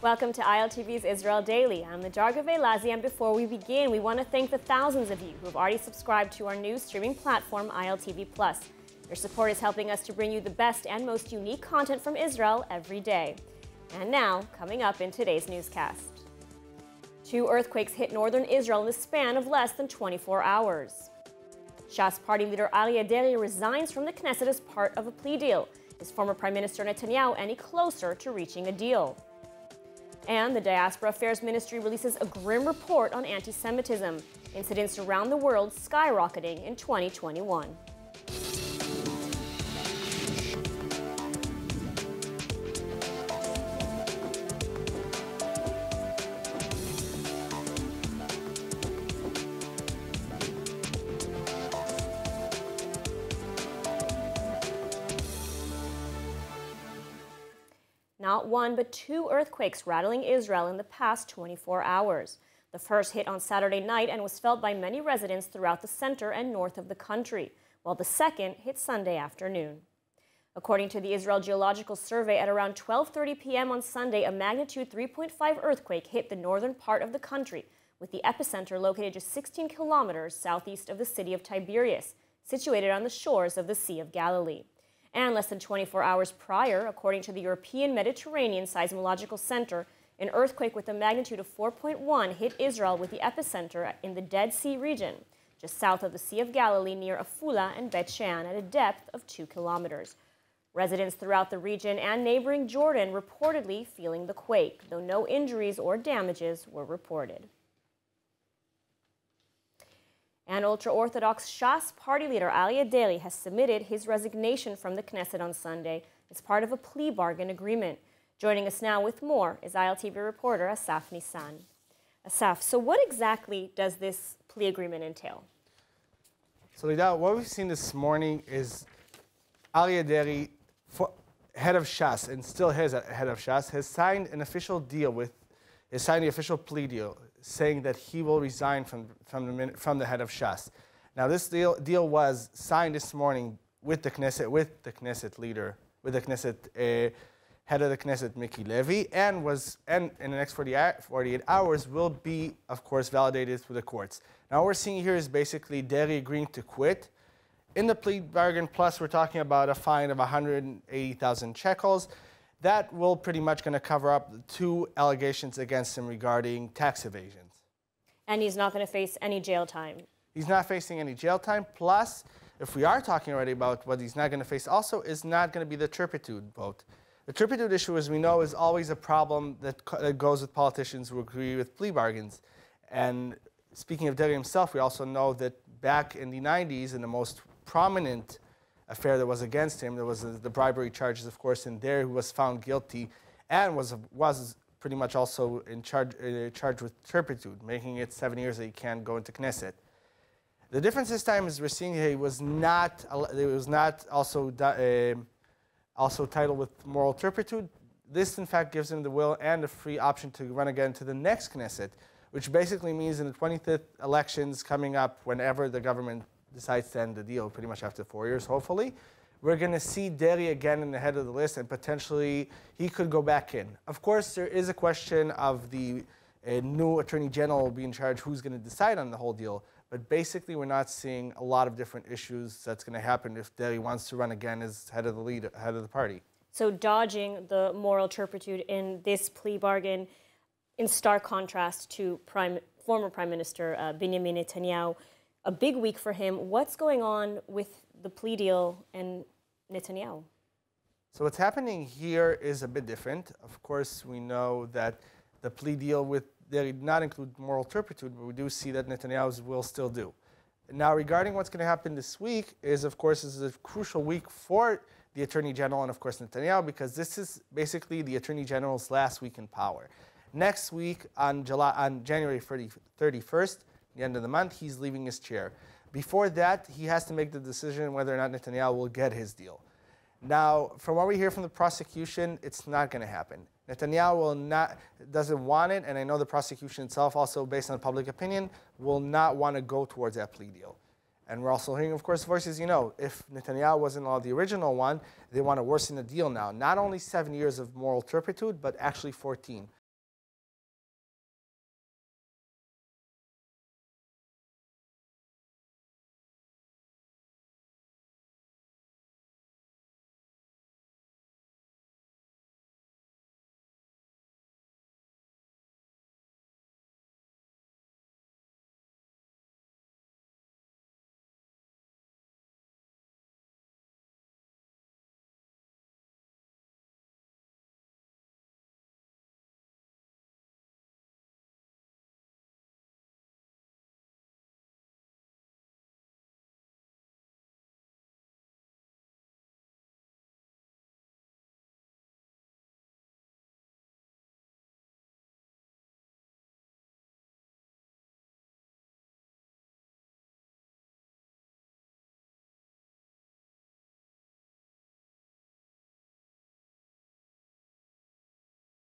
Welcome to ILTV's Israel Daily. I'm the Jarga Velazi, and before we begin, we want to thank the thousands of you who have already subscribed to our new streaming platform, ILTV+. Your support is helping us to bring you the best and most unique content from Israel every day. And now, coming up in today's newscast. 2 earthquakes hit northern Israel in the span of less than 24 hours. Shas party leader Aryeh Deri resigns from the Knesset as part of a plea deal. Is former Prime Minister Netanyahu any closer to reaching a deal? And the Diaspora Affairs Ministry releases a grim report on antisemitism, incidents around the world skyrocketing in 2021. Not one, but 2 earthquakes rattling Israel in the past 24 hours. The first hit on Saturday night and was felt by many residents throughout the center and north of the country, while the second hit Sunday afternoon. According to the Israel Geological Survey, at around 12:30 p.m. on Sunday, a magnitude 3.5 earthquake hit the northern part of the country, with the epicenter located just 16 kilometers southeast of the city of Tiberias, situated on the shores of the Sea of Galilee. And less than 24 hours prior, according to the European Mediterranean Seismological Center, an earthquake with a magnitude of 4.1 hit Israel with the epicenter in the Dead Sea region, just south of the Sea of Galilee near Afula and Bet Shean at a depth of 2 kilometers. Residents throughout the region and neighboring Jordan reportedly feeling the quake, though no injuries or damages were reported. And ultra-Orthodox Shas party leader Aryeh Deri has submitted his resignation from the Knesset on Sunday as part of a plea bargain agreement. Joining us now with more is ILTV reporter Asaf Nissan. Asaf, so what exactly does this plea agreement entail? So Lidal, what we've seen this morning is Aryeh Deri, head of Shas, and still head of Shas, has signed the official plea deal, saying that he will resign from the head of Shas. Now, this deal was signed this morning with the Knesset head of the Knesset, Miki Levy, and in the next 48 hours will be, of course, validated through the courts. Now, what we're seeing here is basically Deri agreeing to quit. In the plea bargain, plus we're talking about a fine of 180,000 shekels. That will pretty much going to cover up the 2 allegations against him regarding tax evasions. And he's not going to face any jail time. He's not facing any jail time. Plus, if we are talking already about what he's not going to face, also is not going to be the turpitude vote. The turpitude issue, as we know, is always a problem that goes with politicians who agree with plea bargains. And speaking of Deri himself, we also know that back in the 90s, in the most prominent affair that was against him, there was the bribery charges, of course, in there, who was found guilty and was pretty much also charged with turpitude, making it 7 years that he can't go into Knesset. The difference this time is we're seeing he was not also titled with moral turpitude. This, in fact, gives him the will and the free option to run again to the next Knesset, which basically means in the 25th elections coming up, whenever the government decides to end the deal, pretty much after 4 years, hopefully, we're going to see Deri again in the head of the list, and potentially he could go back in. Of course, there is a question of the new Attorney General will be in charge, who's going to decide on the whole deal. But basically, we're not seeing a lot of different issues that's going to happen if Deri wants to run again as head of the party. So dodging the moral turpitude in this plea bargain, in stark contrast to former Prime Minister Benjamin Netanyahu. A big week for him. What's going on with the plea deal and Netanyahu? So what's happening here is a bit different. Of course, we know that the plea deal with Deri did not include moral turpitude, but we do see that Netanyahu's will still do. Now, regarding what's going to happen this week is, of course, this is a crucial week for the Attorney General and, of course, Netanyahu, because this is basically the Attorney General's last week in power. Next week, on January 31st, the end of the month, he's leaving his chair. Before that, he has to make the decision whether or not Netanyahu will get his deal. Now, from what we hear from the prosecution, it's not going to happen. Netanyahu doesn't want it, and I know the prosecution itself, also based on public opinion, will not want to go towards that plea deal. And we're also hearing, of course, voices, if Netanyahu wasn't allowed the original one, they want to worsen the deal now. Not only 7 years of moral turpitude, but actually 14.